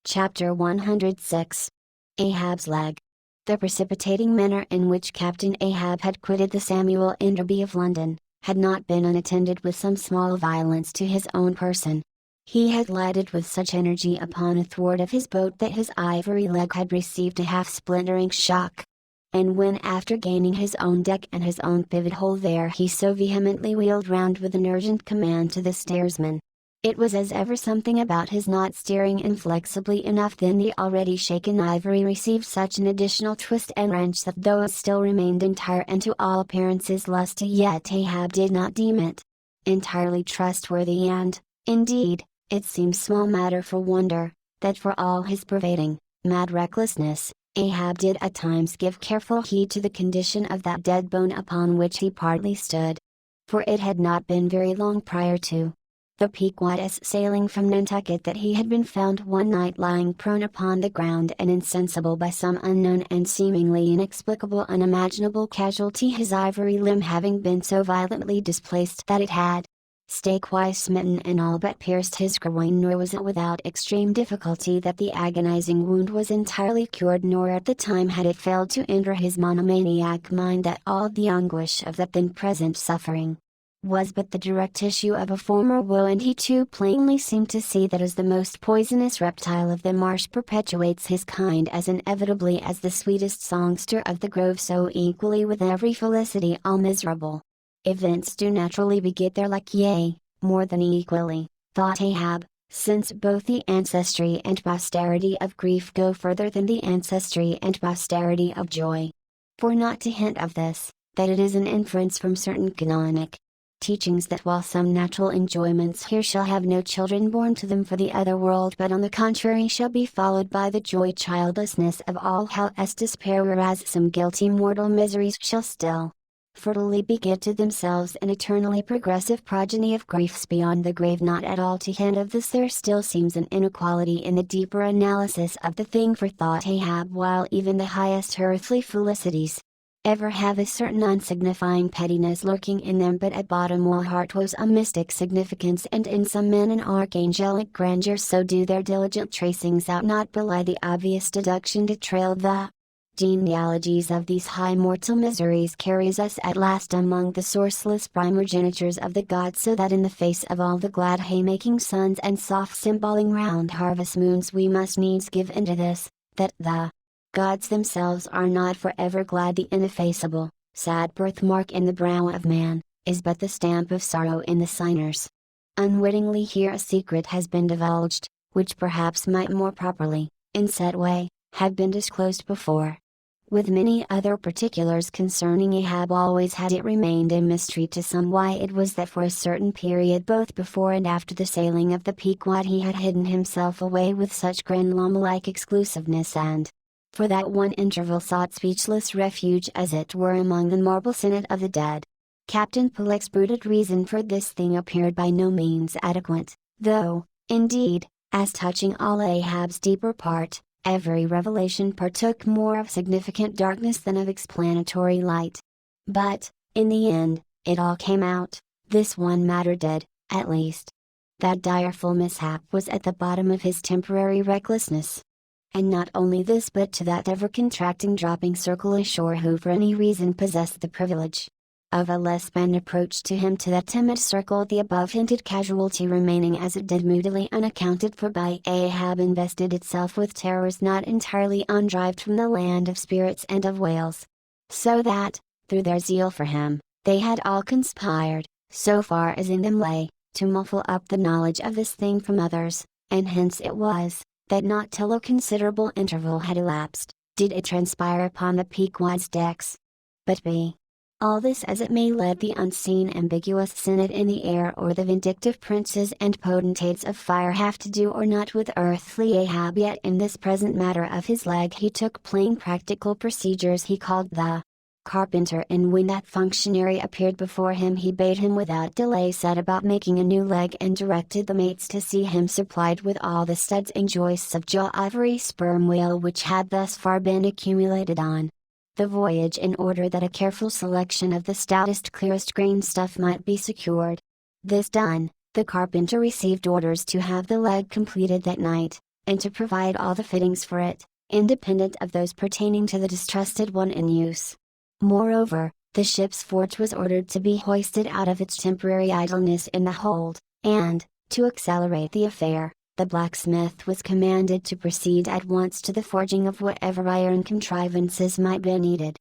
Chapter 106. Ahab's Leg. The precipitating manner in which Captain Ahab had quitted the Samuel Enderby of London, had not been unattended with some small violence to his own person. He had lighted with such energy upon a thwart of his boat that his ivory leg had received a half-splintering shock. And when after gaining his own deck and his own pivot hole there he so vehemently wheeled round with an urgent command to the steersman, it was as ever something about his not steering inflexibly enough. Then the already shaken ivory received such an additional twist and wrench that though it still remained entire and to all appearances lusty, yet Ahab did not deem it entirely trustworthy, and, indeed, it seems small matter for wonder, that for all his pervading, mad recklessness, Ahab did at times give careful heed to the condition of that dead bone upon which he partly stood. For it had not been very long prior to the Pequod's sailing from Nantucket that he had been found one night lying prone upon the ground and insensible by some unknown and seemingly inexplicable unimaginable casualty, his ivory limb having been so violently displaced that it had stake-wise smitten and all but pierced his groin. Nor was it without extreme difficulty that the agonizing wound was entirely cured, nor at the time had it failed to enter his monomaniac mind that all the anguish of the then present suffering was but the direct issue of a former woe, and he too plainly seemed to see that as the most poisonous reptile of the marsh perpetuates his kind as inevitably as the sweetest songster of the grove, so equally with every felicity all miserable events do naturally beget their like, yea, more than equally, thought Ahab, since both the ancestry and posterity of grief go further than the ancestry and posterity of joy. For not to hint of this, that it is an inference from certain canonic teachings that while some natural enjoyments here shall have no children born to them for the other world, but on the contrary shall be followed by the joy childlessness of all hell as despair, whereas some guilty mortal miseries shall still fertilely beget to themselves an eternally progressive progeny of griefs beyond the grave. Not at all to hint of this, there still seems an inequality in the deeper analysis of the thing, for thought Ahab, while even the highest earthly felicities ever have a certain unsignifying pettiness lurking in them, but at bottom all heart was a mystic significance, and in some men an archangelic grandeur, so do their diligent tracings out not belie the obvious deduction to trail the genealogies of these high mortal miseries carries us at last among the sourceless primogenitures of the gods, so that in the face of all the glad haymaking suns and soft symboling round harvest moons we must needs give into this, that the gods themselves are not forever glad. The ineffaceable, sad birthmark in the brow of man, is but the stamp of sorrow in the signers. Unwittingly here a secret has been divulged, which perhaps might more properly, in said way, have been disclosed before. With many other particulars concerning Ahab, always had it remained a mystery to some why it was that for a certain period both before and after the sailing of the Pequod he had hidden himself away with such grand llama-like exclusiveness, and for that one interval sought speechless refuge as it were among the marble senate of the dead. Captain Peleg's bruited reason for this thing appeared by no means adequate, though, indeed, as touching all Ahab's deeper part, every revelation partook more of significant darkness than of explanatory light. But, in the end, it all came out, this one matter did, at least. That direful mishap was at the bottom of his temporary recklessness. And not only this, but to that ever-contracting dropping circle ashore who for any reason possessed the privilege of a less band approach to him, to that timid circle the above hinted casualty remaining as it did moodily unaccounted for by Ahab invested itself with terrors not entirely undrived from the land of spirits and of whales. So that, through their zeal for him, they had all conspired, so far as in them lay, to muffle up the knowledge of this thing from others, and hence it was that not till a considerable interval had elapsed, did it transpire upon the Pequod's decks. But be all this as it may, let the unseen ambiguous synod in the air or the vindictive princes and potentates of fire have to do or not with earthly Ahab, yet in this present matter of his leg he took plain practical procedures. He called the carpenter, and when that functionary appeared before him he bade him without delay set about making a new leg, and directed the mates to see him supplied with all the studs and joists of jaw ivory sperm whale which had thus far been accumulated on the voyage, in order that a careful selection of the stoutest clearest grain stuff might be secured. This done, the carpenter received orders to have the leg completed that night, and to provide all the fittings for it, independent of those pertaining to the distrusted one in use. Moreover, the ship's forge was ordered to be hoisted out of its temporary idleness in the hold, and, to accelerate the affair, the blacksmith was commanded to proceed at once to the forging of whatever iron contrivances might be needed.